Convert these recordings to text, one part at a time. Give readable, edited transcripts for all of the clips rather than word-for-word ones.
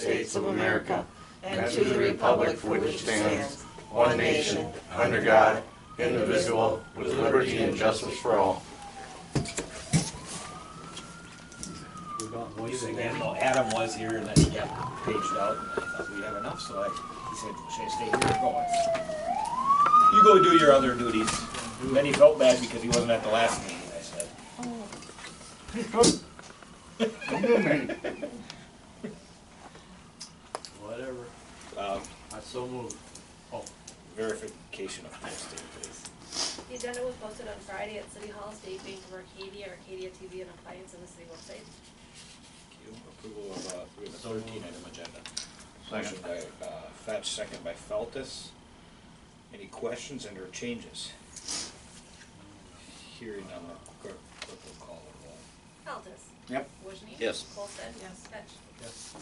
States of America and to the republic for which it stands, one nation, under God, indivisible, with liberty and justice for all. Again, well, Adam was here and then he got paged out and I thought we have enough, so he said, should I stay here or go? You go do your other duties. And then he felt bad because he wasn't at the last meeting, I said. Whatever. I so moved. Oh, Verification of posting, please. The agenda was posted on Friday at City Hall, State Bank of Arcadia, Arcadia TV and appliance on the city website. Thank you. Approval of, we have a 13-item agenda. Motion by Fetch, second by Feltus. Any questions and or changes? Hearing none, the clerk will call the roll. Feltus. Yep. Wojni. Yes. Olsted. Yes. Fetch. yes.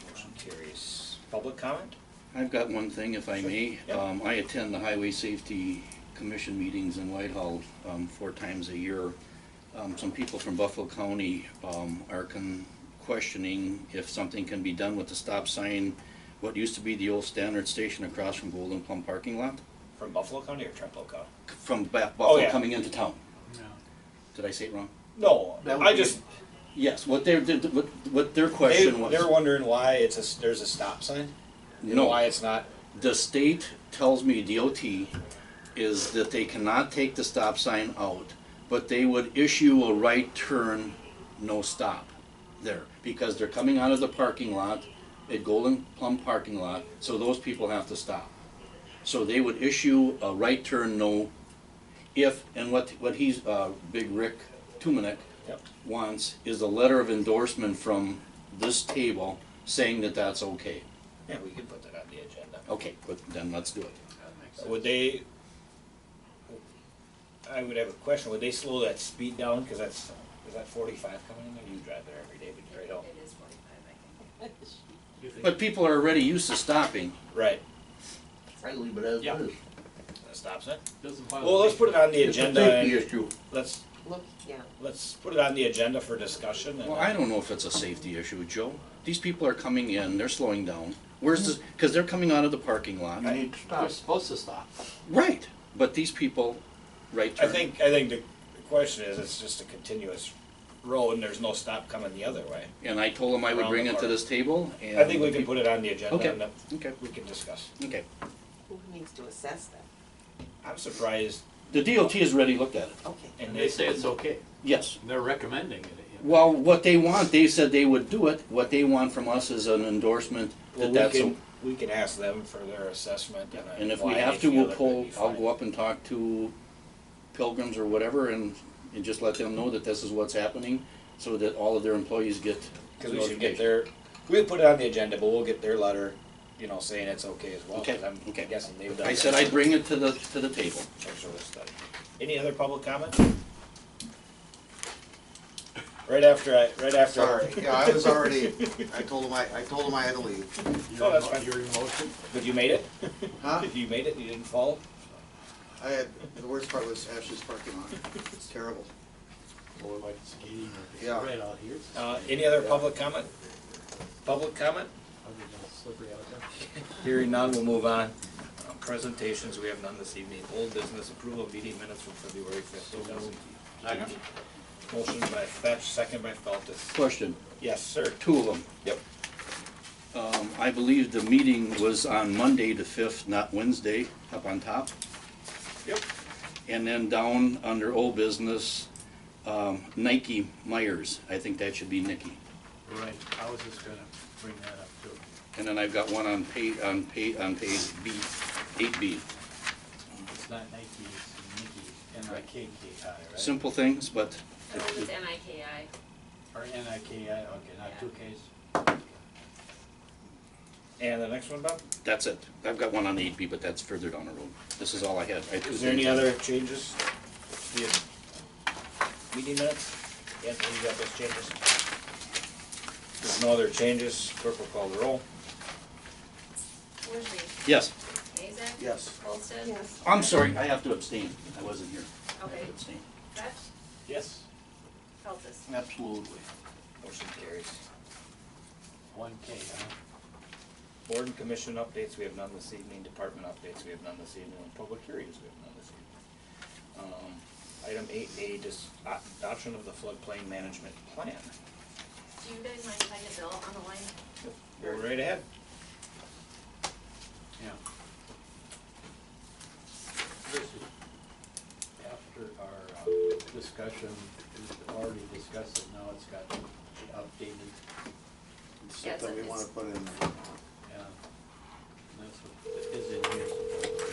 Motion carries. Public comment? I've got one thing, if I may. Yep. I attend the Highway Safety Commission meetings in Whitehall 4 times a year. Some people from Buffalo County are questioning if something can be done with the stop sign, what used to be the old Standard Station across from Golden Plum parking lot, From Buffalo County or Trempealeau County? from Buffalo yeah. coming into town. No. Did I say it wrong? No, I just, Yes, what their question was. they're wondering why there's a stop sign? You know No. why it's not? The state tells me, DOT, is that they cannot take the stop sign out, but they would issue a right turn, no stop there, because they're coming out of the parking lot, at Golden Plum parking lot, so those people have to stop. So they would issue a right turn, no, if, and what he's, Big Rick Tumanek Yep. wants is a letter of endorsement from this table saying that that's okay. Yeah, we can put that on the agenda. Okay, but then let's do it. That makes sense. Would they, I would have a question, would they slow that speed down, cause is that 45 coming in there? You drive there every day, but you right out. It is 45, I think. You think- But people are already used to stopping. Right, I leave it as Yeah. is. that stops it. Doesn't bother Well, let's me. put it on the It's a agenda safety and issue. let's Yeah. put it on the agenda for discussion and. Well, I don't know if it's a safety issue, Joe. These people are coming in, they're slowing down. Where's this, because they're coming out of the parking lot. You need to They're stop. supposed to stop. Right, but these people, right I turn. think the question is, it's just a continuous road and there's no stop coming the other way. And I told them I would Around bring the it to park. this table and. I think we can put it on the agenda Okay. and then Okay, we can discuss. okay. Who needs to assess that? I'm surprised, The DOT has already looked at it. Okay. and And they say it's okay. Yes. They're recommending it. Well, what they want, they said they would do it. What they want from us is an endorsement well, that that's. we can ask them for their assessment And if why we they have to, feel we'll that they'd pull, be I'll fine. go up and talk to Pilgrims or whatever and just let them know that this is what's happening so that all of their employees get Cause we should get notification. we'll put it on the agenda, but we'll get their letter, saying it's okay as well. Okay, 'Cause I'm okay. guessing they've done. I said I'd bring it to the table. some sort of study. Any other public comment? Right after. Sorry, yeah, I was already, I told him I had to leave. Oh, that's fine. Your emotion? But you made it? Huh? You made it? You didn't fall? The worst part was Ashley's parking lot. It's terrible. Or like skating or Yeah. right out here. Any other public comment? Public comment? Other than slippery out there. Hearing none, we'll move on. Presentations, we have none this evening. Old business, approval of meeting minutes from February 5th, 2018. Motion by Fetch, second by Feltus. Question, Yes, sir. 2 of them. Yep. I believe the meeting was on Monday the 5th, not Wednesday, up on top. Yep. And then down under old business, Nike Myers. I think that should be Nikki. Right, I was just gonna bring that up too. And then I've got one on page B, 8B. It's not Nike, it's Nikki, N-I-K-K-I, right? Simple things, but I believe it's NIKI. Or N-I-K-I, okay, not Yeah. 2 Ks. And the next one, Bob? that's it. I've got one on 8B, but that's further down the road. This is all I had. Is there any other changes? The meeting minutes? Anthony, you got those changes? There's no other changes, clerk will call the roll. Wojni. Yes. Mazak. Yes. Olsted. Yes. I'm sorry, I have to abstain. I wasn't here. I have Okay. to abstain. Fetch. Yes. Feltus. Absolutely. Motion carries. K, huh? Board and commission updates, we have none this evening. Department updates, we have none this evening. And public hearings, we have none this evening. Item 8A, adoption of the floodplain management plan. Do you guys mind if I get Bill on the line? Go right ahead. Yeah. This is after our discussion, we've already discussed it, now it's got updated, It's Yeah, it's something we a- wanna put in there. yeah. That's what is in here supposedly.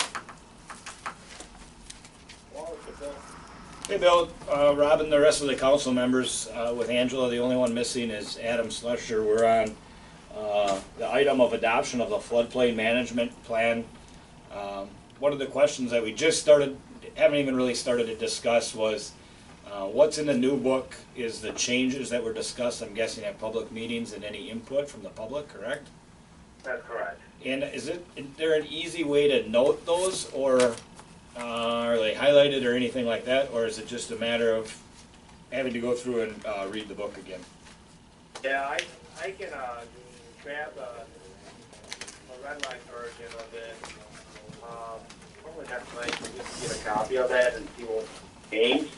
Hey, Bill, Rob and the rest of the council members, with Angela, the only one missing is Adam Slusher. We're on the item of adoption of the floodplain management plan. One of the questions that we just started, haven't even really started to discuss was, what's in the new book is the changes that were discussed, I'm guessing at public meetings, and any input from the public, correct? That's correct. And is there an easy way to note those, or are they highlighted or anything like that, or is it just a matter of having to go through and read the book again? Yeah, I can grab a red line version of it. Probably next night we can get a copy of that and see what changed.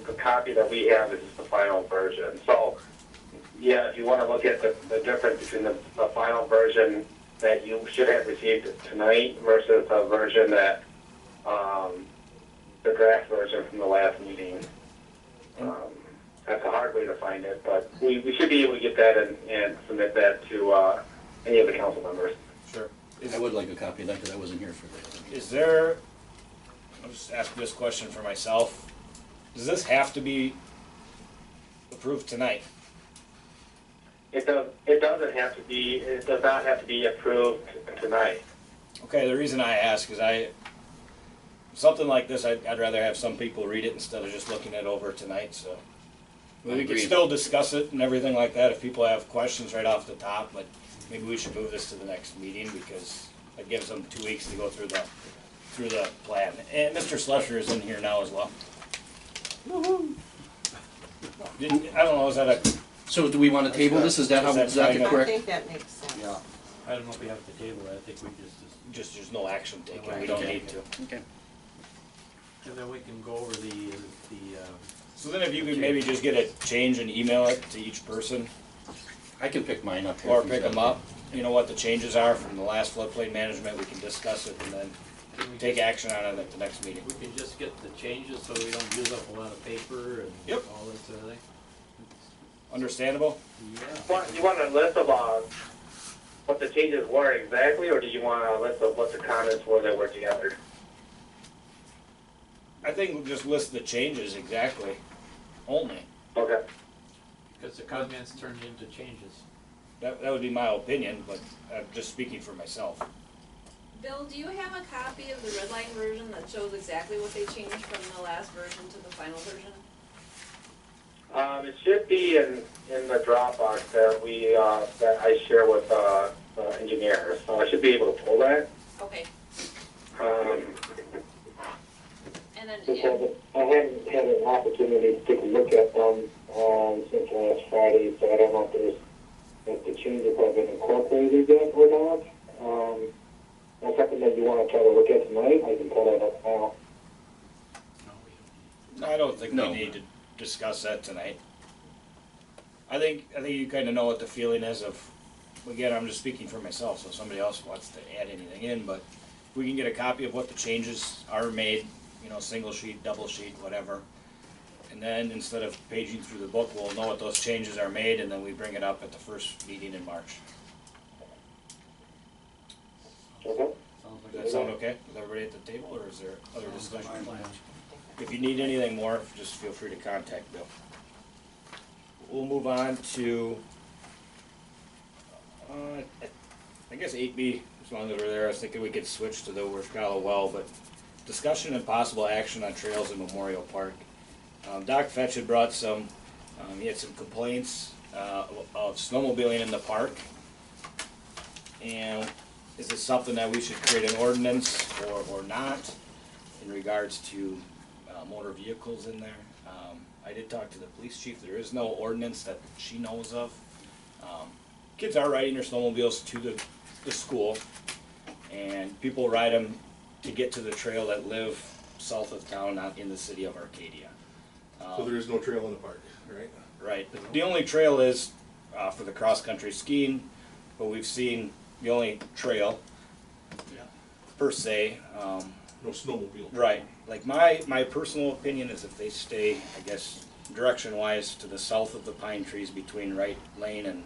The copy that we have is just the final version. So, yeah, if you want to look at the difference between the final version that you should have received tonight versus the version that, the draft version from the last meeting. That's a hard way to find it, but we should be able to get that and submit that to any of the council members. Sure. I would like a copy of that, because I wasn't here for that. Is there, I'll just ask this question for myself, does this have to be approved tonight? It doesn't have to be, it does not have to be approved tonight. Okay, the reason I ask is something like this, I'd rather have some people read it instead of just looking it over tonight, so. We can Agreed. still discuss it and everything like that if people have questions right off the top, but maybe we should move this to the next meeting because it gives them 2 weeks to go through the plan. And Mr. Slusher is in here now as well. I don't know, is that a, So do we want to table this? Is that how, is that the I correct? think that makes sense. Yeah. I don't know if we have to table it, I think we just, there's no action taken, we don't Okay. need to. Okay. and then we can go over the, So then if you could maybe just get a change and email it to each person, I can pick mine up here. or if he's pick them got up, you know what the changes are from the last floodplain management, we can discuss it and then can we take just, action on it at the next meeting. we can just get the changes so we don't use up a lot of paper and Yep. all that sort of thing? Understandable? Yeah. You want a list of what the changes were exactly, or do you want a list of what the comments were that were together? I think we'll just list the changes exactly, only. Okay. Because the comments turned into changes. That would be my opinion, but I'm just speaking for myself. Bill, do you have a copy of the red line version that shows exactly what they changed from the last version to the final version? It should be in the Dropbox that that I share with engineers. So I should be able to pull that. Okay, Um, and then, Just yeah, I haven't had an opportunity to take a look at them since last Friday, so I don't know if the changes have been incorporated yet or not. That's something that you want to try to look at tonight. I can pull that up now. No, we don't. I don't think No. we need to discuss that tonight. I think you kinda know what the feeling is of, again, I'm just speaking for myself, so if somebody else wants to add anything in, but if we can get a copy of what the changes are made, you know, single sheet, double sheet, whatever. And then instead of paging through the book, we'll know what those changes are made and then we bring it up at the first meeting in March. Okay. Sounds like Does that sound okay with everybody at the table, or is there other sounds like discussion? a plan. If you need anything more, just feel free to contact Bill. We'll move on to, I guess 8B, as long as we're there. I was thinking we could switch to the Worskala well, but discussion and possible action on trails in Memorial Park. Doc Fetch had brought some, he had some complaints of snowmobiling in the park. And is this something that we should create an ordinance or not in regards to motor vehicles in there? I did talk to the police chief. There is no ordinance that she knows of. Kids are riding their snowmobiles to the school, and people ride them to get to the trail that live south of town, not in the city of Arcadia. So there is no trail in the park, right? Right. The only trail is for the cross-country skiing, but we've seen the only trail per se. No snowmobile. Right. Like my personal opinion is if they stay, I guess, direction-wise to the south of the pine trees between Wright Lane and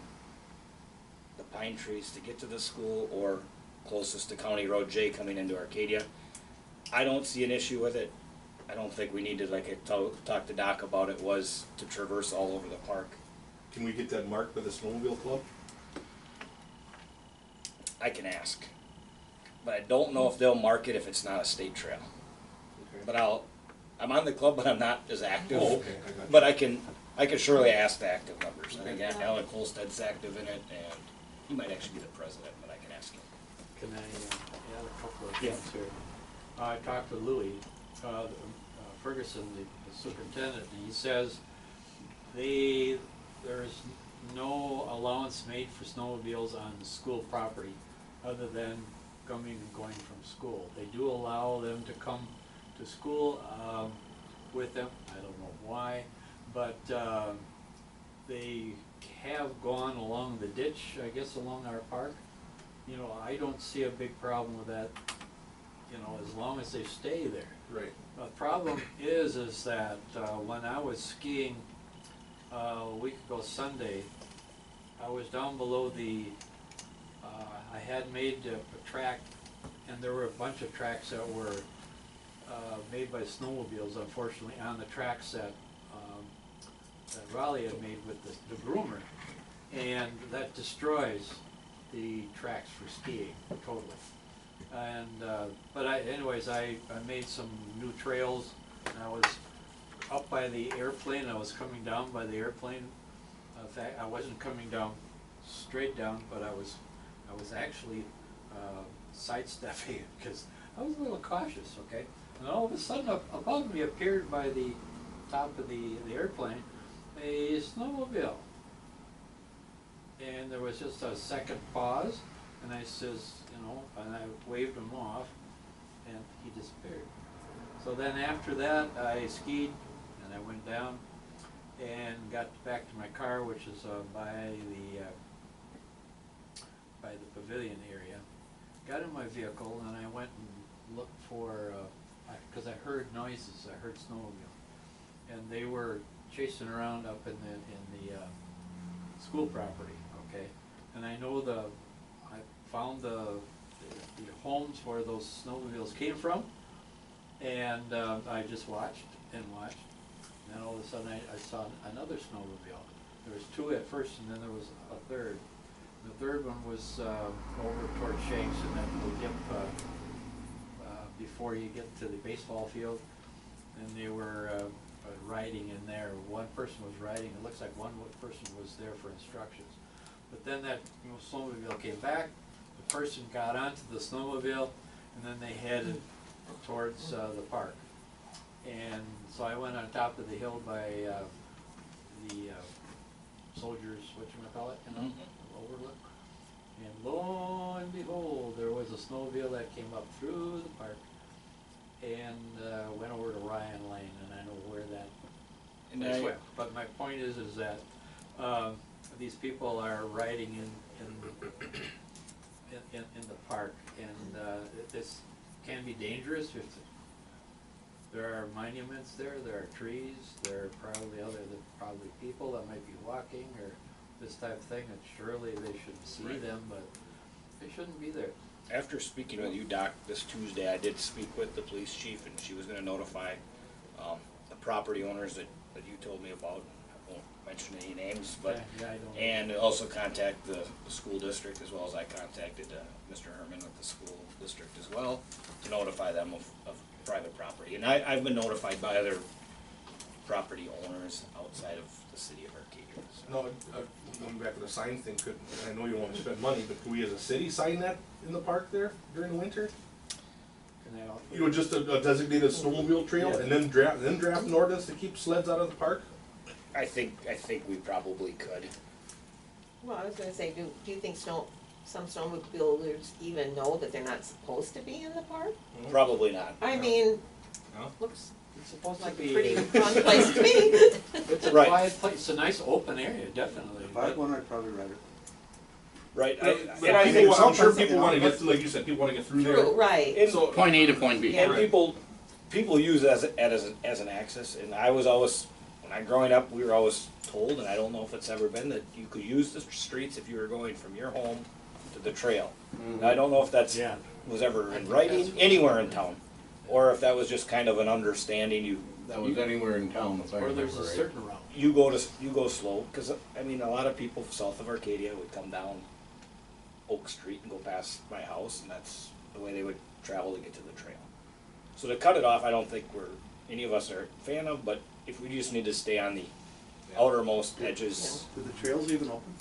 the pine trees to get to the school, or closest to County Road J coming into Arcadia, I don't see an issue with it. I don't think we need to, like I talked to Doc about it, was to traverse all over the park. Can we get that marked by the snowmobile club? I can ask, but I don't know if they'll mark it if it's not a state trail. Okay. But I'm on the club, but I'm not as active. Oh, okay, I got you. But I can surely ask the active members. I think Alec Holstead's active in it, and he might actually be the president, but I can ask him. Can I add a couple of Yeah. things here? I talked to Louis Ferguson, the superintendent, and he says there's no allowance made for snowmobiles on the school property other than coming and going from school. They do allow them to come to school with them. I don't know why, but they have gone along the ditch, I guess, along our park. You know, I don't see a big problem with that, you know, as long as they stay there. Right. The problem is that when I was skiing a week ago Sunday, I was down below I had made a track, and there were a bunch of tracks that were made by snowmobiles, unfortunately, on the tracks that Raleigh had made with the groomer, and that destroys the tracks for skiing totally. And but anyways, I made some new trails, and I was up by the airplane. I was coming down by the airplane. In fact, I wasn't coming down straight down, but I was actually sidestepping it because I was a little cautious. Okay, and all of a sudden, above me appeared by the top of the airplane a snowmobile, and there was just a second pause, and I says, you know, and I waved him off, and he disappeared. So then after that, I skied, and I went down, and got back to my car, which is by the pavilion area. Got in my vehicle, and I went and looked for, because I heard noises, I heard snowmobile, and they were chasing around up in the school property, okay? And I know I found the homes where those snowmobiles came from, and I just watched and watched. And then all of a sudden I saw another snowmobile. There was two at first, and then there was a third. The third one was over toward Shanks, and then the dip before you get to the baseball field, and they were riding in there. One person was riding. It looks like one person was there for instructions. But then that snowmobile came back. The person got onto the snowmobile, and then they headed towards the park. And so I went on top of the hill by the soldiers, whatchamacallit, you know, overlook. And lo and behold, there was a snowmobile that came up through the park and went over to Ryan Lane, and I know where that place went. But my point is that these people are riding in the park, and this can be dangerous. If there are monuments there are trees, there are probably people that might be walking or this type of thing, and surely they should see them, but they shouldn't be there. After speaking with you, Doc, this Tuesday, I did speak with the police chief, and she was gonna notify the property owners that you told me about. I won't mention any names, but, Yeah, I don't. and also contact the school district, as well as I contacted Mr. Herman with the school district as well, to notify them of private property. And I've been notified by other property owners outside of the city of Arcadia. So. No, going back to the sign thing, I know you want to spend money, but could we as a city sign that in the park there during the winter? Can I offer? You know, just a designated snowmobile trail, Yeah. and then draft an ordinance to keep sleds out of the park? I think we probably could. Well, I was gonna say, do you think some snowmobilers even know that they're not supposed to be in the park? Probably not. I mean, No? looks It's supposed to like a be, pretty it's fun place to be. a Right. quiet place, it's a nice open area, definitely. If I had one, I'd probably ride it. Right, But and I think I'm sure sometimes, people you know, wanna get, like you said, people wanna get through there. True, right. and, So, Point A to point B. Yeah. and people use it as an access, and I was always, when I growing up, we were always told, and I don't know if it's ever been, that you could use the streets if you were going from your home to the trail. And I don't know if that's, Yeah. was ever in writing anywhere in town, or if that was just kind of an understanding, That was anywhere in town, if I Or there's remember a right. certain route. you go slow, cause I mean, a lot of people south of Arcadia would come down Oak Street and go past my house, and that's the way they would travel to get to the trail. So to cut it off, I don't think any of us are a fan of, but if we just need to stay on the outermost edges, Did the trails even open?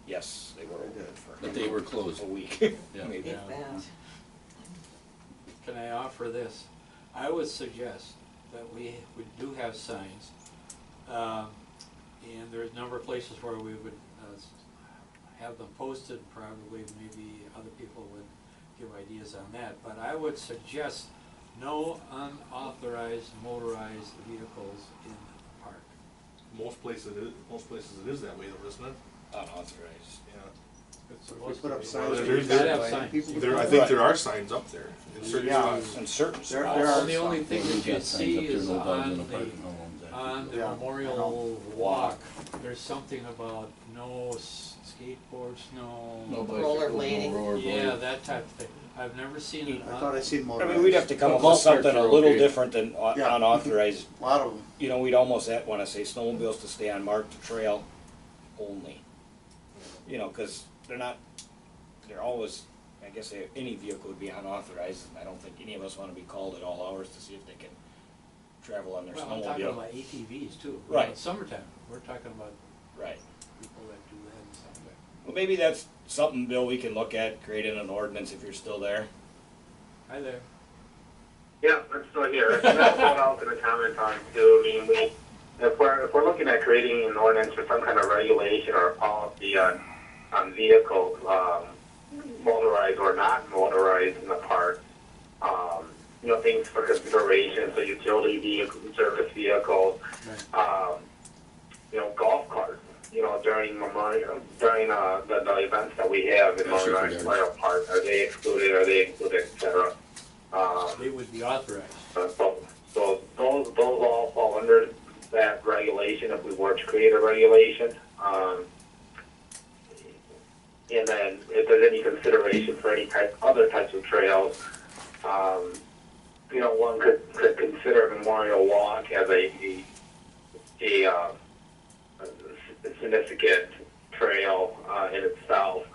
yes, they were They open did. for But they were closed. a week, Yeah. maybe. If that. Can I offer this? I would suggest that we do have signs, and there's a number of places where we would have them posted, probably maybe other people would give ideas on that, but I would suggest no unauthorized motorized vehicles in the park. most places it is that way though, isn't it? Unauthorized. Yeah. It's We supposed put to up be. signs. Well, we there's- gotta have have signs. people to There, I come. think there are signs up there in certain Yeah. spots. In certain There spots. are The only some. thing Well, that we've you got signs see up there, is no dogs in on the park, the, no homes, that on the people- Yeah, Memorial Walk, there's something about no skateboards, No no, bicycles, no Rollerblading. rollerblades. yeah, that type of thing. I've never seen it I thought I seen I motorized. mean, we'd have to come up Golf with something carts a are little okay. different than Yeah. unauthorized. A lot of them. You know, we'd almost wanna say snowmobiles to stay on marked trail only. You know, cause they're always, I guess any vehicle would be unauthorized, and I don't think any of us wanna be called at all hours to see if they can travel on their well, I'm talking snowmobile. about ATVs too. Right. Summertime, we're talking about Right. people that do that in summertime. Well, maybe that's something, Bill, we can look at, creating an ordinance if you're still there. Hi there. Yeah, I'm still here. And that's what I was gonna comment on too. I mean, if we're looking at creating an ordinance or some kind of regulation or policy on vehicles, motorized or not motorized in the park, you know, things for consideration, so utility vehicles, service vehicles, you know, golf carts, you know, during the events that we have in Especially for Memorial Park, are they excluded, et cetera? They would be authorized. So those all fall under that regulation if we were to create a regulation. And then if there's any consideration for any other types of trails, you know, one could consider Memorial Walk as a significant trail in itself.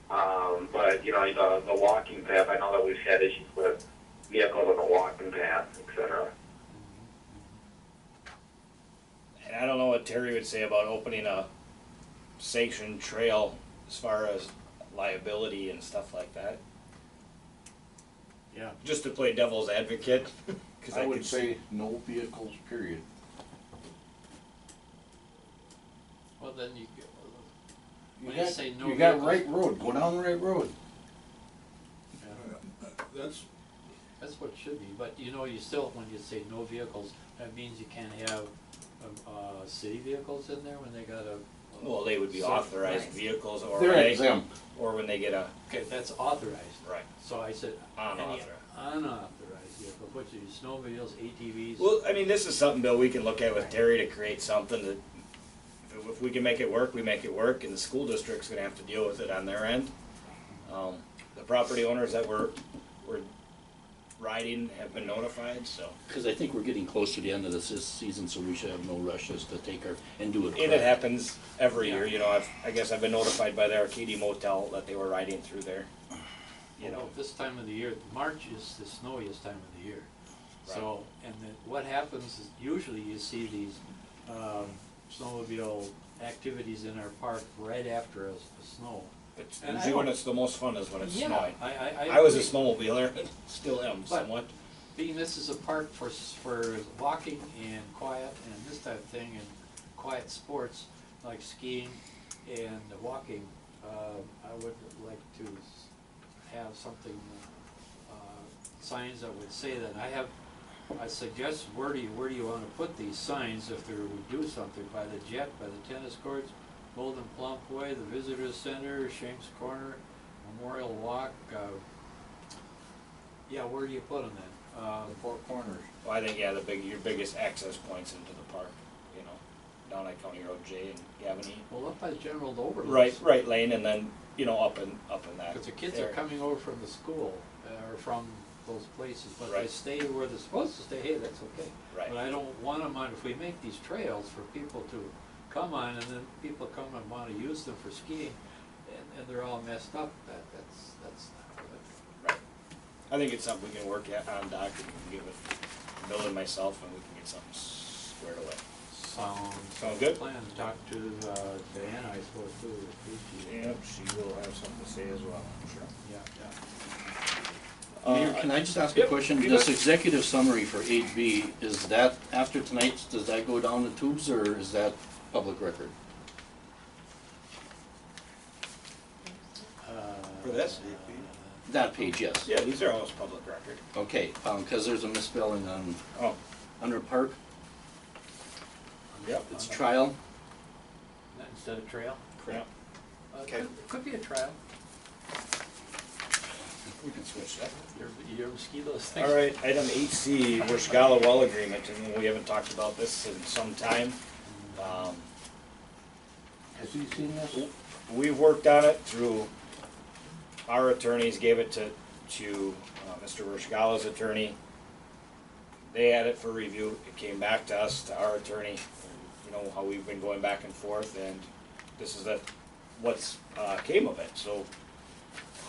But you know, the walking path, I know that we've had issues with vehicles on the walking path, et cetera. And I don't know what Terry would say about opening a sanctioned trail as far as liability and stuff like that. Yeah. Just to play devil's advocate, cause I I would could say no vehicles, period. Well, then you, You when you got, say no you got vehicles- right road, go down the right road. that's what it should be, but you know, you still, when you say no vehicles, that means you can't have, city vehicles in there when they got a. well, they would be authorized Right. vehicles or They're they, exempt. or when they get a, Okay, that's authorized. right, So I said, any unauthorized. unauthorized vehicle, which is snowmobiles, ATVs. Well, I mean, this is something, Bill, we can look at with Terry to create something that, if we can make it work, we make it work, and the school district's gonna have to deal with it on their end. The property owners that were riding have been notified, so. Cause I think we're getting close to the end of this season, so we should have no rushes to take and do it And it correct. happens every year, you know, I guess I've been notified by the Arcadia Motel that they were riding through there. You know, This time of the year, March is the snowiest time of the year. So, and then what happens is usually you see these, snowmobile activities in our park right after a snow. it's And I usually when don't- it's the most fun is when it's Yeah, snowing. I was a agree. snowmobiler, still am But- somewhat. Being this is a park for walking and quiet and this type of thing and quiet sports like skiing and the walking, I would like to have something, signs that would say that. I suggest, where do you wanna put these signs if there would do something, by the jet, by the tennis courts, Golden Plump Way, the Visitor Center, Shanks Corner, Memorial Walk, yeah, where do you put them then? The four corners. Well, I think, yeah, your biggest access points into the park, you know, down at County Road J and Gavin E. Well, up by General Overlook. Right lane, and then, you know, up in that. Because the kids area. are coming over from the school, or from those places, but they Right. stay where they're supposed to stay, hey, that's okay. Right. But I don't want them on, if we make these trails for people to come on, and then people come and wanna use them for skiing, and they're all messed up, that's not good. Right. I think it's something we can work on, Doc, and we can give it, Bill and myself, and we can get something squared away. Sound good? plan, talk to, Diana, I suppose, too, the PG. Yep, she will have something to say as well, I'm sure. Yeah, yeah. Mayor, can I just ask a Yep, question? you This bet. executive summary for 8B, is that, after tonight's, does that go down the tubes, or is that public record? For this? That page, yes. Yeah, these are always public record. Okay, because there's a misspelling on, Oh, under park, yep. it's trial. Instead of trail? Yeah. Okay. Could be a trial, We can switch that. you ever ski those things? All right, item 8C, Worshgala well agreement, and we haven't talked about this in some time. Has he seen this? We've worked on it through, our attorneys gave it to Mr. Worshgala's attorney. They had it for review, it came back to us, to our attorney, you know, how we've been going back and forth, and this is what's came of it, so,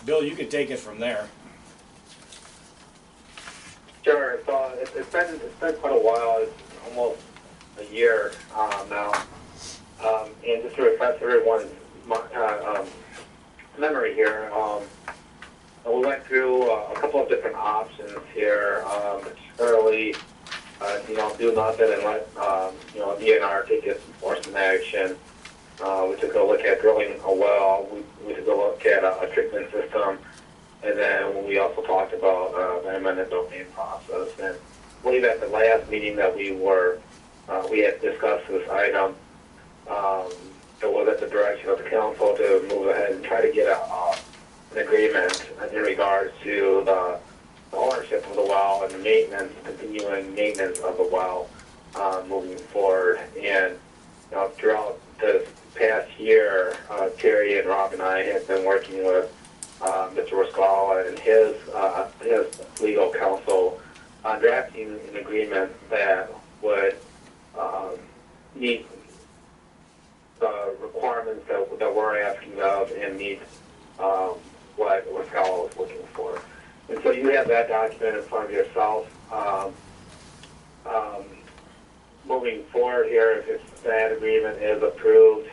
Bill, you can take it from there. Sure, so it's been quite a while, it's almost a year now. And just to refresh everyone's memory here, we went through a couple of different options here. Early, do nothing and let DNR take its enforcement action. We took a look at drilling a well. We took a look at a treatment system. And then we also talked about the eminent domain process. And I believe at the last meeting that we had discussed this item, it was at the direction of the council to move ahead and try to get an agreement in regards to the ownership of the well and the maintenance, continuing maintenance of the well moving forward. And throughout this past year, Terry and Rob and I have been working with Mr. Rascala and his legal counsel on drafting an agreement that would meet the requirements that we're asking of and meet what Rascala was looking for. And so you have that document in front of yourself. Moving forward here, if that agreement is approved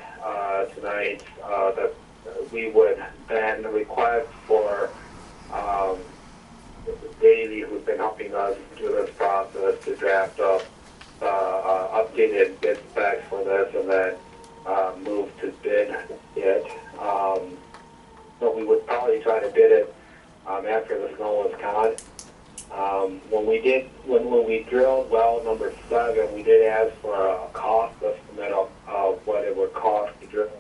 tonight, that we would then request for Daisy, who's been helping us through this process, to draft up updated bid specs for this, and then move to bid it. So we would probably try to bid it after the snow was gone. When we drilled well number 7, we did ask for a cost estimate of what it would cost to drill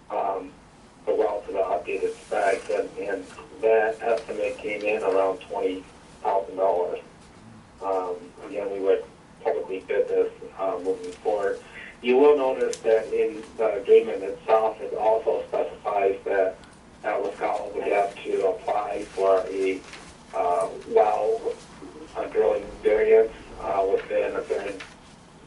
the well to the updated specs, and that estimate came in around $20,000. Again, we would probably bid this moving forward. You will notice that in the agreement itself, it also specifies that Wisconsin would have to apply for a well drilling variance within a certain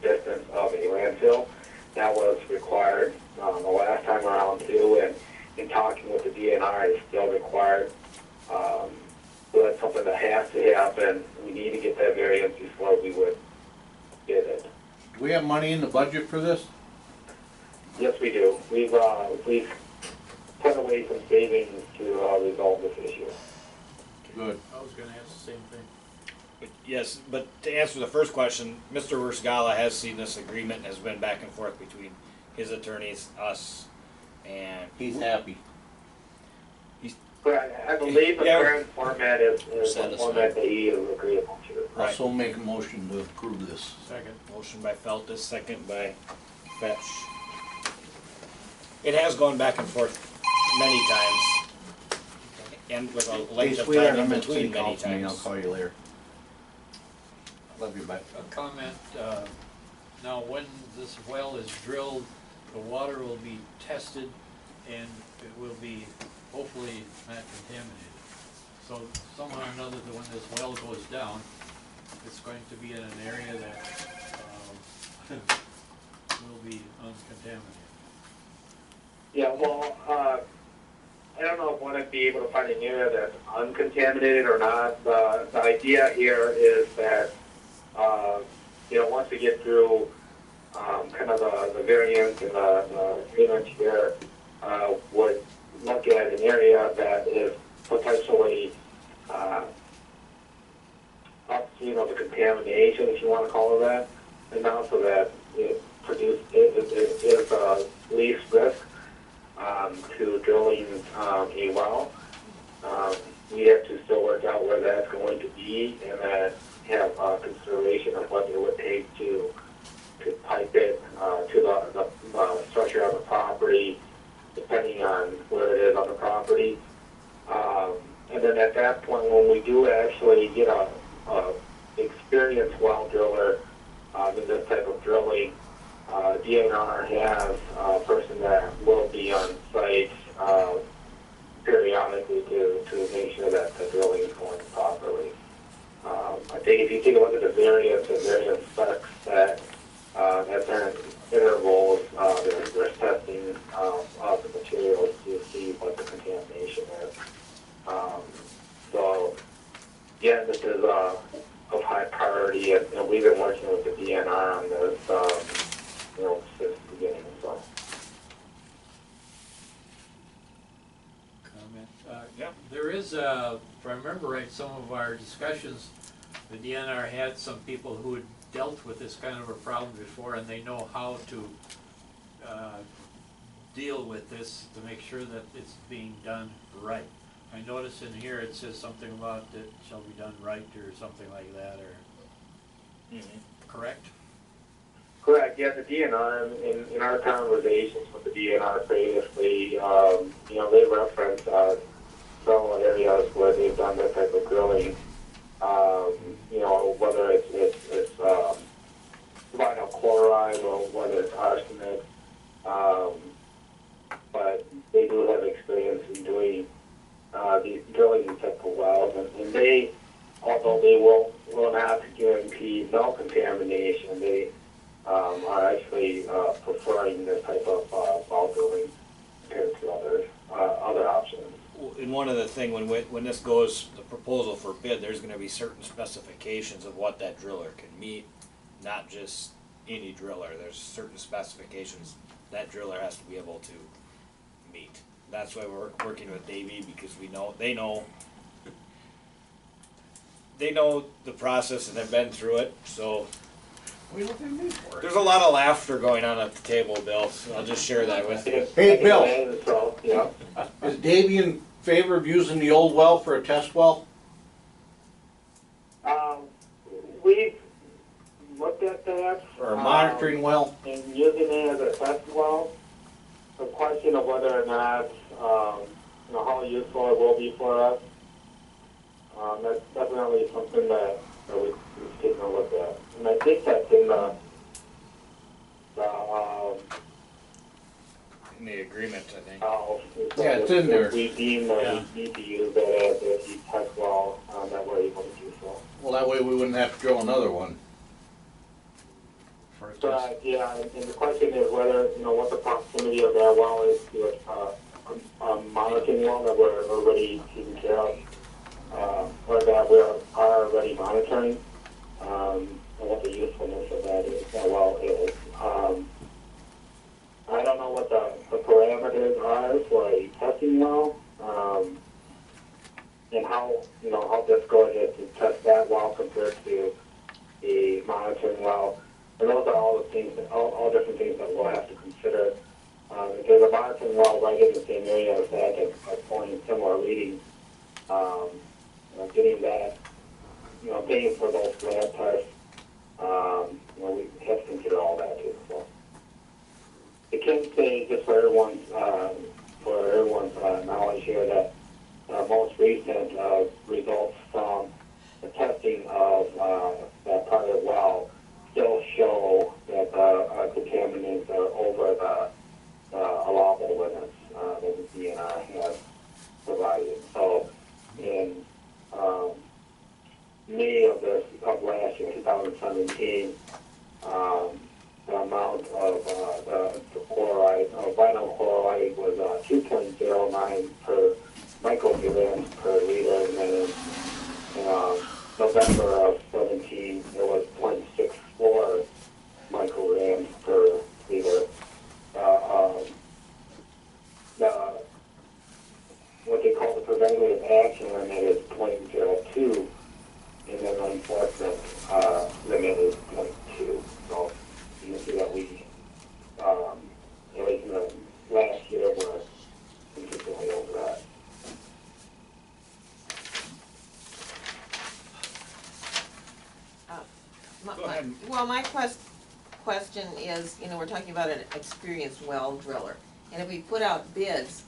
distance of a landfill. That was required the last time around too, and in talking with the DNR, it's still required. So that's something that has to happen. We need to get that variance before we would bid it. Do we have money in the budget for this? Yes, we do. We've put away some savings to resolve this issue. Good. I was gonna ask the same thing. Yes, but to answer the first question, Mr. Worshgala has seen this agreement, has been back and forth between his attorneys, us, He's happy. But I believe the Yeah. current format is the Satisfied. format that he is agreeable to. Right. Also make a motion to approve this. Second. Motion by Feltus, second by Fetch. It has gone back and forth many times. And with a Hey, length of sweetheart, time in I'm at city between many council meeting, I'll times. call you later. Love you, bye. A comment, now when this well is drilled, the water will be tested and it will be hopefully not contaminated. So somehow or another, that when this well goes down, it's going to be in an area that, will be uncontaminated. Yeah, well, I don't know if one would be able to find an area that's uncontaminated or not. The idea here is that, once we get through kind of the variance and the agreement here, would look at an area that is potentially upstream of the contamination, if you want to call it that, and also that it is least risk to drilling a well. We have to still work out where that's going to be, and then have consideration of what it would take to pipe it to the structure of the property, depending on where it is on the property. And then at that point, when we do actually get a experienced well driller in this type of drilling, DNR has a person that will be on site periodically to make sure that the drilling is going properly. I think if you take a look at the various specs that at certain intervals, there's testing of the materials to see what the contamination is. So, yeah, this is of high priority, and we've been working with the DNR on this, since the beginning. So, Comment? Yeah. There is, if I remember right, some of our discussions, the DNR had some people who had dealt with this kind of a problem before, and they know how to deal with this to make sure that it's being done right. I notice in here it says something about it shall be done right or something like that, or, correct? correct. Yeah, the DNR in our conversations with the DNR previously, they reference several areas where they've done that type of drilling. Whether it's vinyl chloride or whether it's arsenic, but they do have experience in doing these drilling these type of wells, and they, although they will not guarantee no contamination, they are actually preferring this type of well drilling compared to other options. And one other thing, when this goes, the proposal for bid, there's gonna be certain specifications of what that driller can meet, not just any driller. There's certain specifications that driller has to be able to meet. That's why we're working with Davey, because they know the process and have been through it, so. We don't have need for it. There's a lot of laughter going on at the table, Bill, so I'll just share that with you. Hey, Bill. So, yeah. Is Davey in favor of using the old well for a test well? We've looked at that. Or a monitoring well? And using it as a test well. The question of whether or not, how useful it will be for us. That's definitely something that we've taken a look at. And I think that's in In the agreement, I think. Yeah, it's in there. We deem that we need to use that as a test well, that we're able to do so. Well, that way we wouldn't have to drill another one. For a test? But, yeah, and the question is whether, what the proximity of that well is to a monitoring well that we're already taking care of, or that we are already monitoring, and what the usefulness of that well is. I don't know what the parameters are for a testing well, and how difficult it is to test that well compared to a monitoring well. And those are all the things, all different things that we'll have to consider. If there's a monitoring well in the same area as that, are pulling similar readings. Getting that, paying for those lab tests, we have to consider all that too. So I can say, just for everyone's knowledge here, that most recent results from the testing of that part of the well still show that contaminants are over the allowable limits that the DNR has provided. So in May of last year, 2017, the amount of the chloride, vinyl chloride was 2.09 per micrograms per liter, and then in November of 17, it was 0.64 micrograms per liter. What they call the preventative action limit is 0.02, and then the enforcement limit is 0.2. So you can see that we, at least in the last year, we're consistently over that. Go ahead. Well, my question is, we're talking about an experienced well driller, and if we put out bids,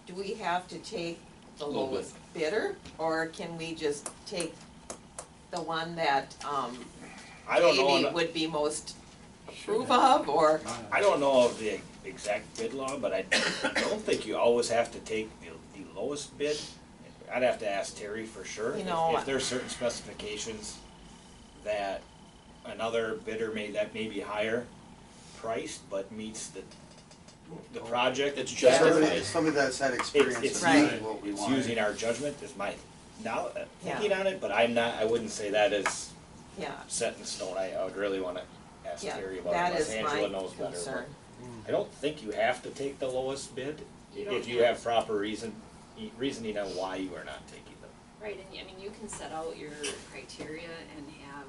do we have to take the Low bid. lowest bidder, or can we just take the one that, I don't know, maybe would be most approve of, or? I don't know of the exact bid law, but I don't think you always have to take the lowest bid. I'd have to ask Terry for sure. If there's certain specifications that another bidder may be higher priced, but meets the project. It's justified. Somebody that's had experience It's in Right. doing what we It's want. using our judgment is my thinking Yeah. on it, but I wouldn't say that is Yeah, set in stone. I would really wanna ask yeah, Terry about it, that unless is Angela my knows better. concern. I don't think you have to take the lowest bid, You don't if you have proper reasoning on why you are not taking them. Right, and I mean, you can set out your criteria and have,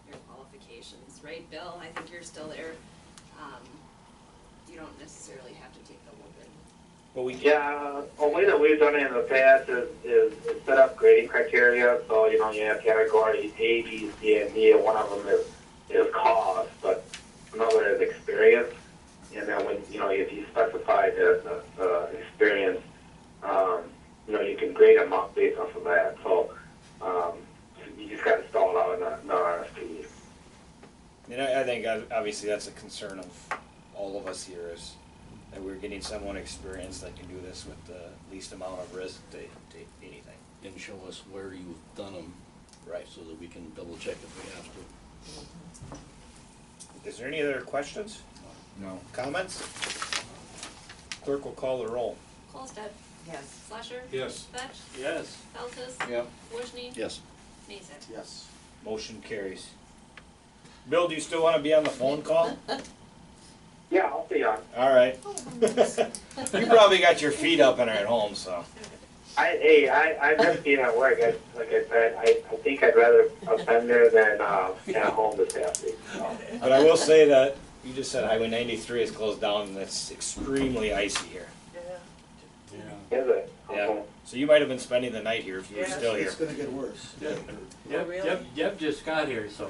your qualifications, right, Bill? I think you're still there. You don't necessarily have to take the low bid. But we Yeah, a way that we've done it in the past is set up grading criteria. So, you have categories A, B, C, and D, and one of them is cost, but another is experience. And then when, if you specify the experience, you can grade them up based off of that. So, you just got to stall it out in the RFP. I think obviously that's a concern of all of us here, is that we're getting someone experienced that can do this with the least amount of risk to anything. And show us where you've done them. Right. So that we can double check if we have to. Is there any other questions? No. Comments? Clerk will call the roll. Holstead, Yes. Slasher, Yes. Fetch, Yes. Feltes, Yep. Wojni, Yes. Mason. Yes. Motion carries. Bill, do you still wanna be on the phone call? Yeah, I'll be on. All right. You probably got your feet up and are at home, so. I miss being at work. Like I said, I think I'd rather have been there than at home this past week. So. But I will say that you just said Highway 93 is closed down and it's extremely icy here. Yeah. Is it? Yeah. Okay. So you might have been spending the night here if you were still here. It's gonna get worse. Yep, just got here, so.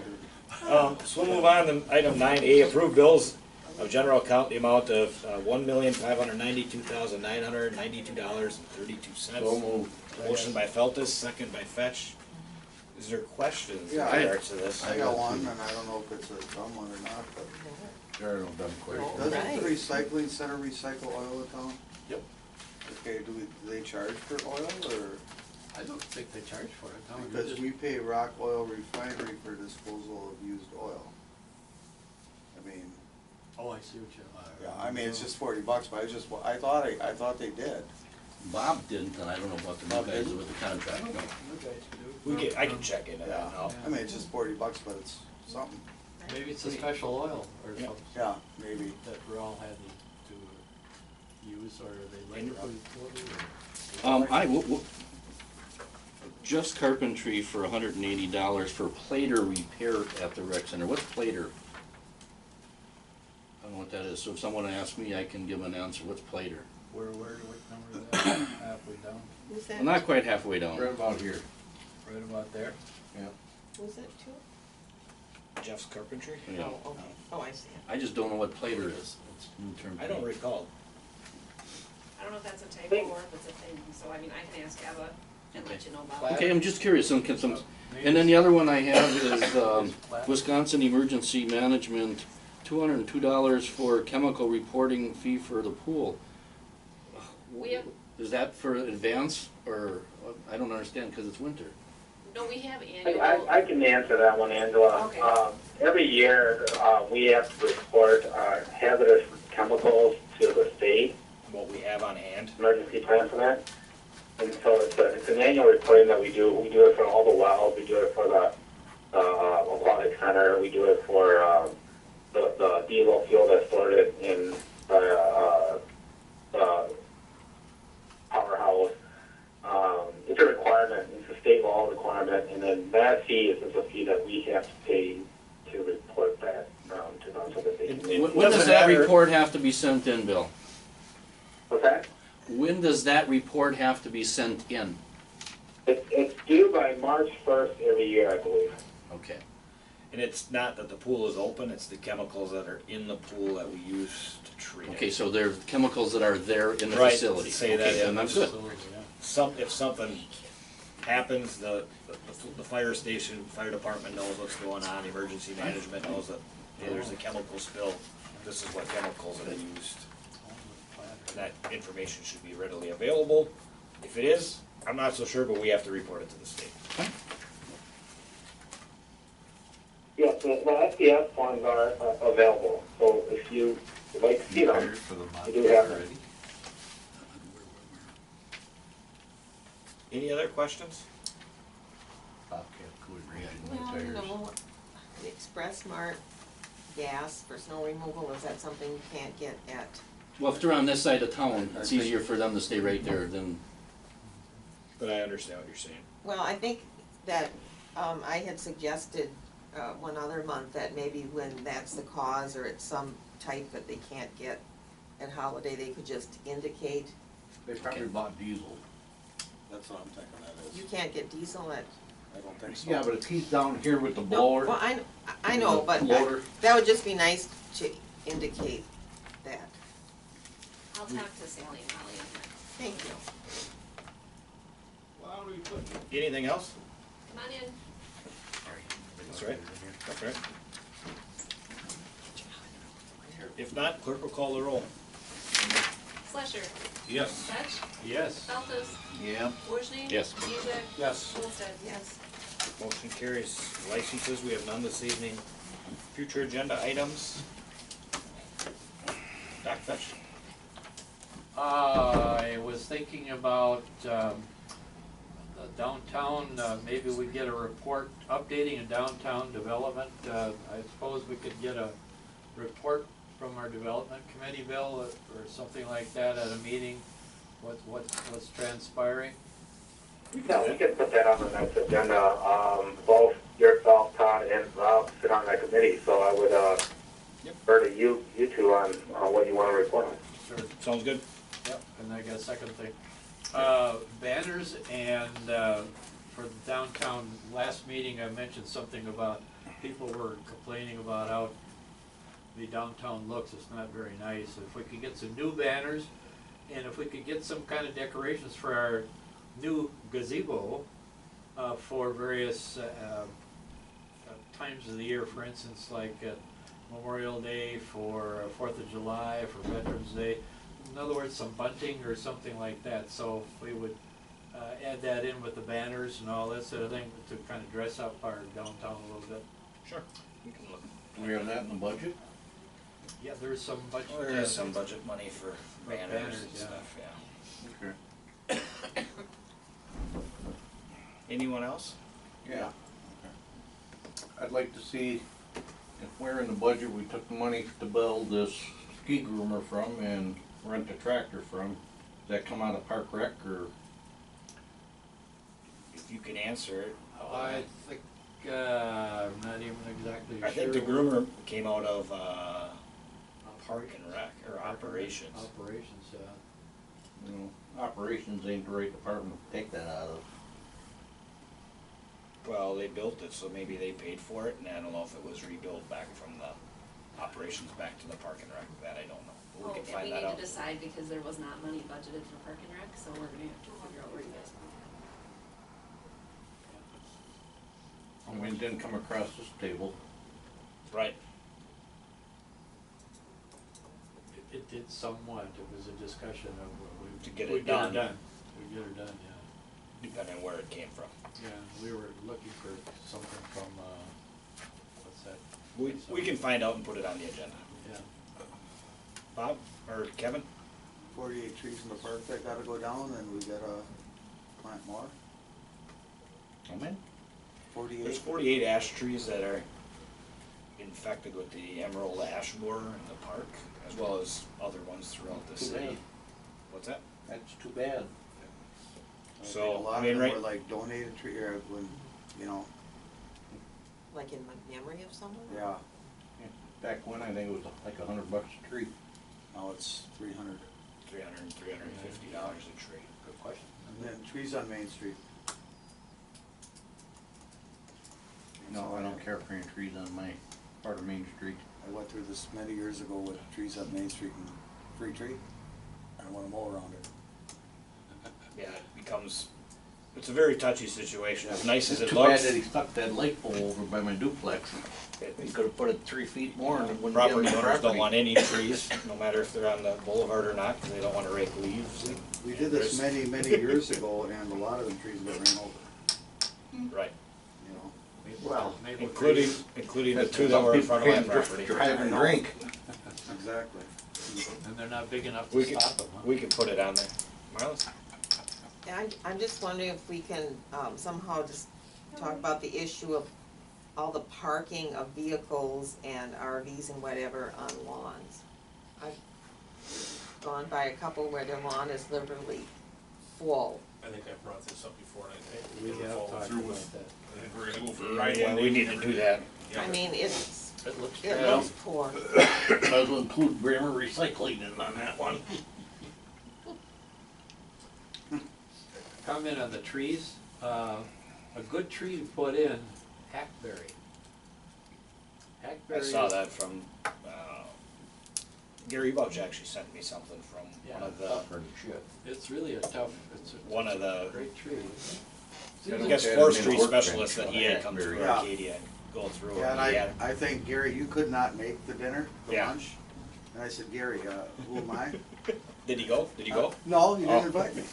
So we'll move on to item 9A, approve bills of general account, the amount of $1,592,992.32. So moved. Motion by Feltus, second by Fetch. Is there questions in Yeah, regards to this? I got one, and I don't know if it's a dumb one or not, but There are no dumb questions. doesn't Right. the recycling center recycle oil at town? Yep. Okay, do they charge for oil, or, I don't think they charge for it, no, because just- we pay Rock Oil Refinery for disposal of used oil. I mean, Oh, I see what you're. yeah, I mean, it's just $40, but I thought they did. Bob didn't, and I don't know about the new guys with the contract, no. I can check into that now. I mean, it's just $40, but it's something, Maybe it's a special oil or Yeah. something yeah, maybe. that we're all having to use, or they later on. Just carpentry for $180 for plater repair at the rec center. What's plater? know what that is, so if someone asks me, I can give an answer. What's Plater? What number is that? Halfway down, Who's that? Well, not quite halfway down. Right about here. right about there? Who's that to? Jeff's Carpentry? Yeah. Oh, okay. Oh, I see it. I just don't know what Plater is. It's a new term. I don't recall. I don't know if that's a typo or if it's a thing, so I mean, I can ask Eva and let you know about it. Okay, I'm just curious, and then the other one I have is Wisconsin Emergency Management, $202 for chemical reporting fee for the pool. We have, Is that for advance, or, I don't understand, because it's winter. no, we have annual. I can answer that one, Angela. Okay. Every year, we have to report hazardous chemicals to the state, What we have on hand. emergency plan for that. And so it's an annual reporting that we do. We do it for all the wells, we do it for the aquatic center, we do it for the diesel fuel that's stored in the powerhouse. It's a requirement, it's a state law requirement, and then that fee is a fee that we have to pay to report that to them so that they can. When does that report have to be sent in, Bill? What's that? When does that report have to be sent in? It's due by March 1st every year, I believe. Okay. And it's not that the pool is open, it's the chemicals that are in the pool that we use to treat it. Okay, so there are chemicals that are there in the Right, facility. say that Okay, in then the that's good. Facility, yeah. If something happens, the fire station, fire department knows what's going on, emergency management knows that, hey, there's a chemical spill, this is what chemicals are used. And that information should be readily available. If it is, I'm not so sure, but we have to report it to the state. Yes, the SPS forms are available, so if you would like to see them, you do have them. Any other questions? Well, you know, the Express Mart gas for snow removal, is that something you can't get at? Well, if they're on this side of town, it's easier for them to stay right there than, But I understand what you're saying. Well, I think that, I had suggested, one other month that maybe when that's the cause or it's some type that they can't get at Holiday, they could just indicate. They probably bought diesel. That's what I'm thinking that You is. can't get diesel at. I don't think so. Yeah, but if he's down here with the No, blower. well, I know, the but loader. that would just be nice to indicate that. I'll talk to Sally and Molly on that. Thank you. Well, how do we put it? Anything else? Come on in. That's right. That's right. If not, clerk will call the roll. Slusher. Yes. Fetch. Yes. Feltes. Yeah. Wojni. Yes. Mezek. Yes. Olmsted. Yes. Motion carries. Licenses, we have none this evening. Future agenda items. Doc Fetch. I was thinking about, the downtown, maybe we get a report updating a downtown development. I suppose we could get a report from our development committee, Bill, or something like that at a meeting, what's transpiring. Yeah, we can put that on the next agenda. Both yourself, Todd, and Rob sit on that committee, so I would refer to you two on what you want to report on. Sure. Sounds good. Yep, and I got a second thing. Banners and, for the downtown, last meeting I mentioned something about people were complaining about how the downtown looks, it's not very nice. If we could get some new banners, and if we could get some kind of decorations for our new gazebo, for various, times of the year, for instance, like Memorial Day, for 4th of July, for Veterans Day. In other words, some bunting or something like that, so if we would add that in with the banners and all that sort of thing to kind of dress up our downtown a little bit. Sure. We can look. Do we have that in the budget? Yeah, there's some budget. Well, there is some budget money for banners banners, and yeah. stuff, yeah. Okay. Anyone else? Yeah. I'd like to see if where in the budget we took the money to build this ski groomer from and rent a tractor from. Does that come out of Park Rec or? If you can answer it. I think, I'm not even exactly sure. I think the groomer came out of, Park and Rec, or operations. Operations, yeah. You know, operations ain't the right department to take that out of. Well, they built it, so maybe they paid for it, and I don't know if it was rebuilt back from the operations back to the Park and Rec, that I don't know. But we can Okay, find we that need out. to decide because there was not money budgeted for Park and Rec, so we're gonna have to figure out where you guys want I mean, it didn't come across this table. Right. It did somewhat, it was a discussion of, To get we it done. We get it done, yeah. Depending on where it came from. Yeah, we were looking for something from, what's that? We can find out and put it on the agenda. Yeah. Bob, or Kevin? 48 trees in the park that gotta go down, and we gotta plant more. I mean, There's 48. 48 ash trees that are infected with the emerald ash borer in the park, as well as other ones throughout the Too city. bad. What's that? that's too bad. I So, think a lot I of mean, them right- were like donated tree, or when, you know, Like in memory of someone? yeah, Back when, I think it was like $100 a tree. now it's 300. $300, $350 a tree. Good question. And then trees on Main Street. No, I don't care for any trees on my part of Main Street. I went through this many years ago with trees on Main Street and free tree. I want to mow around it. Yeah, it becomes, it's a very touchy situation, as nice as it Too bad looks. that he stuck that light pole over by my duplex. He could've put it 3 feet more and it wouldn't be on Property my owners don't property. want any trees, no matter if they're on the boulevard or not, because they don't want to rake leaves. We did this many, many years ago, and a lot of them trees got ran over, Right, you know. Well, including the two that were in front of my property. Drive and drink. Exactly. And they're not big enough We to can, stop them, huh? we can put it on there. Marlis? Yeah, I'm just wondering if we can, somehow just talk about the issue of all the parking of vehicles and RVs and whatever on lawns. I've gone by a couple where their lawn is literally full. I think I brought this up before, and I think We we're gonna have follow talked through about with, that. I think we're gonna go for a ride Yeah, one we day. need to do that. I mean, it's, It looks it bad. looks poor. Might as well include grammar recycling in on that one. Comment on the trees, a good tree to put in, hackberry. I Hackberry. saw that from, Gary Bouch actually sent me something from one of the, It's really a tough, it's a. One of the- Great tree. I Look guess at it forestry in a workbench specialist that on he a had come through hackberry. Arcadia and go through Yeah, and and he had, I think, Gary, you could not make the dinner, the Yeah. lunch. And I said, Gary, who am I? did he go? Did you go? No, you Oh. didn't invite me.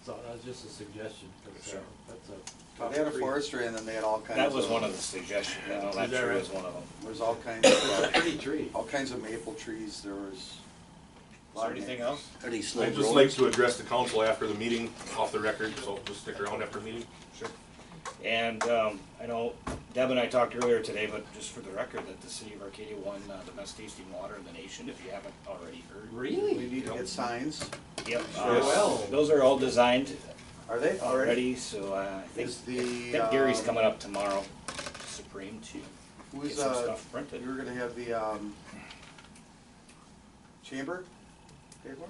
So that was just a suggestion, because Sure. that's a tough They had a tree. forestry, and then they had all kinds of. That was one of the suggestions, I know Is that that tree right? was one of them. There's all kinds of, It's a pretty tree. all kinds of maple trees, there was. Is there anything else? Are these slow I'd just growers? like to address the council after the meeting, off the record, so just stick around after the meeting. Sure. And, I know Deb and I talked earlier today, but just for the record, that the city of Arcadia won the best tasting water in the nation, if you haven't already heard. We Really? need to get signs. Yep. Well. Those are all designed Are they already, so I think, Is I the, think Gary's coming up tomorrow, Supreme, to Who's, get some stuff printed. you were gonna have the, chamber paid for?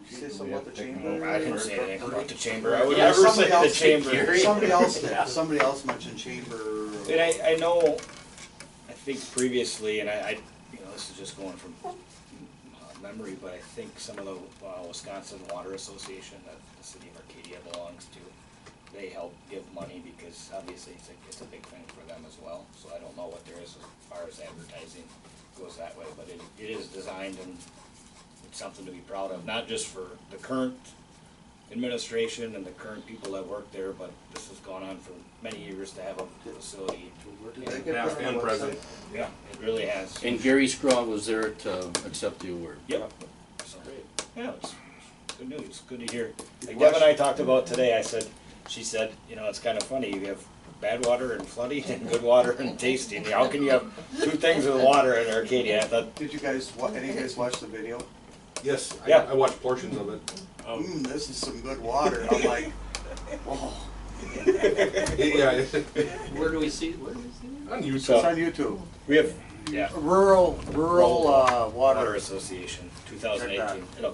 Did you say something about the chamber? I didn't say anything about the chamber, I would Yeah, never say somebody the else- chamber. Somebody else did, somebody else mentioned chamber. And I know, I think previously, and I, you know, this is just going from memory, but I think some of the Wisconsin Water Association that the city of Arcadia belongs to, they help give money because obviously it's a big thing for them as well. So I don't know what there is as far as advertising goes that way, but it is designed and it's something to be proud of, not just for the current administration and the current people that work there, but this has gone on for many years to have a facility. Did they get Past put on and the present. website? Yeah, it really has. And Gary Scraw was there to accept the award. Yep. So, yeah, it's good news, good to hear. Like watch- Deb and I talked about today, she said, you know, it's kind of funny, you have bad water and flooding and good water and tasting. How can you have two things with water in Arcadia? I thought, Did you guys, any of you guys watch the video? Yes, Yeah. I watched portions of it. This is some good water, I'm like, whoa, Yeah, Where do we see that? on it's YouTube. on YouTube. we have Yeah. Rural, Water water. Association, 2018. Check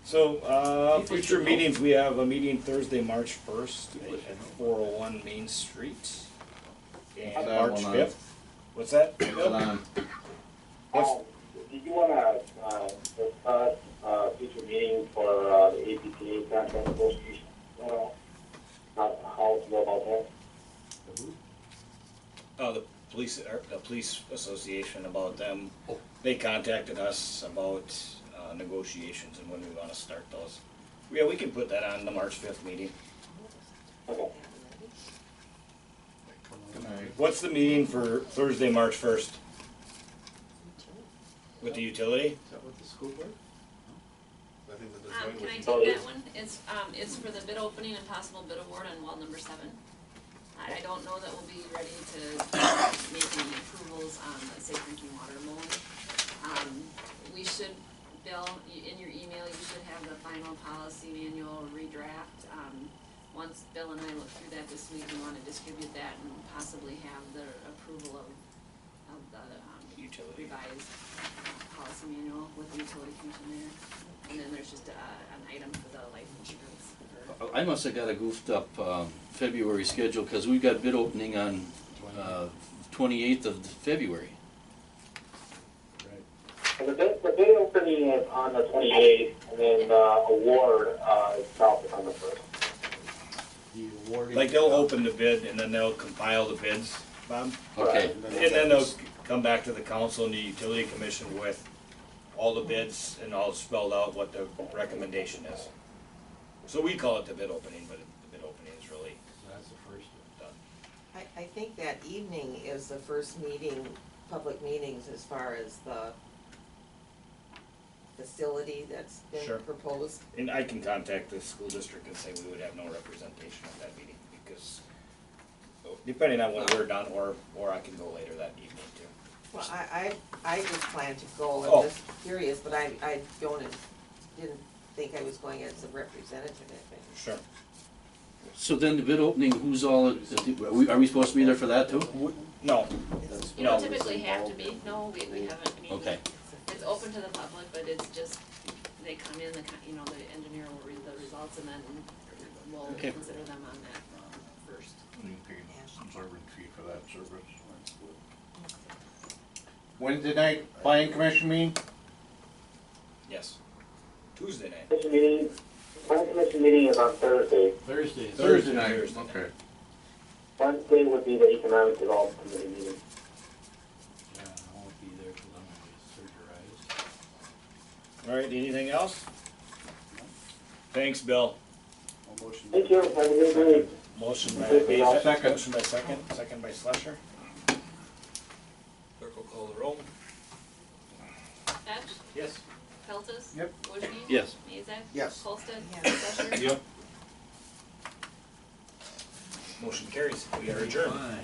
So, future meetings, we have a meeting Thursday, March 1st at 401 Main Street. And that March one on? 5th. What's that? Put it on. Did you wanna, discuss, future meeting for, the APTA contract negotiation? How to go about that? The police association about them. They contacted us about negotiations and when we wanna start those. Yeah, we can put that on the March 5th meeting. Okay. Good night. What's the meeting for Thursday, March 1st? With the utility? Is that what the school board? I think the Can design I was. take that one? It's for the bid opening and possible bid award on well number 7. I don't know that we'll be ready to make any approvals on the safe drinking water mowing. We should, Bill, in your email, you should have the final policy manual redraft. Once Bill and I look through that this week, we wanna distribute that and possibly have the approval of the Utility. revised policy manual with the utility commission there. And then there's just an item for the life insurance. I must have got a goofed up February schedule, because we've got bid opening on 28th of February. And the bid opening is on the 28th, and then the award, itself is on the 1st. The awarding. Like they'll open the bid and then they'll compile the bids, Bob? Okay, And then they'll come back to the council and the utility commission with all the bids and all spelled out what the recommendation is. So we call it the bid opening, but the bid opening is really That's the first one. done. I think that evening is the first meeting, public meetings as far as the facility that's Sure. been proposed. And I can contact the school district and say we would have no representation at that meeting because depending on when we're done, or I can go later that evening too. Well, I just plan to go, Oh. I'm just curious, but I didn't think I was going as a representative, I think. Sure. so then the bid opening, who's all, are we supposed to be there for that too? No, You don't typically have to be, no, we haven't, I mean, Okay. it's open to the public, but it's just, they come in, the engineer will read the results and then we'll Okay. consider them on that first. You pay some service fee for that service. Wednesday night, planning commission meeting? yes. Tuesday night. Planning commission meeting is on Thursday. Thursday. Thursday night, Thursday night. okay. Wednesday would be the economic development committee meeting. Yeah, I won't be there because I'm gonna be surgerized. All right, anything else? Thanks, Bill. Thank you, have a good day. Motion by I'll second. Motion by second by Slusher. Clerk will call the roll. Batch, Yes. Feltes? Yep. Wojni? Yes. Mezek? Yes. Holsted? Yes. Slusher? Yep. Motion carries. We are adjourned. Fine.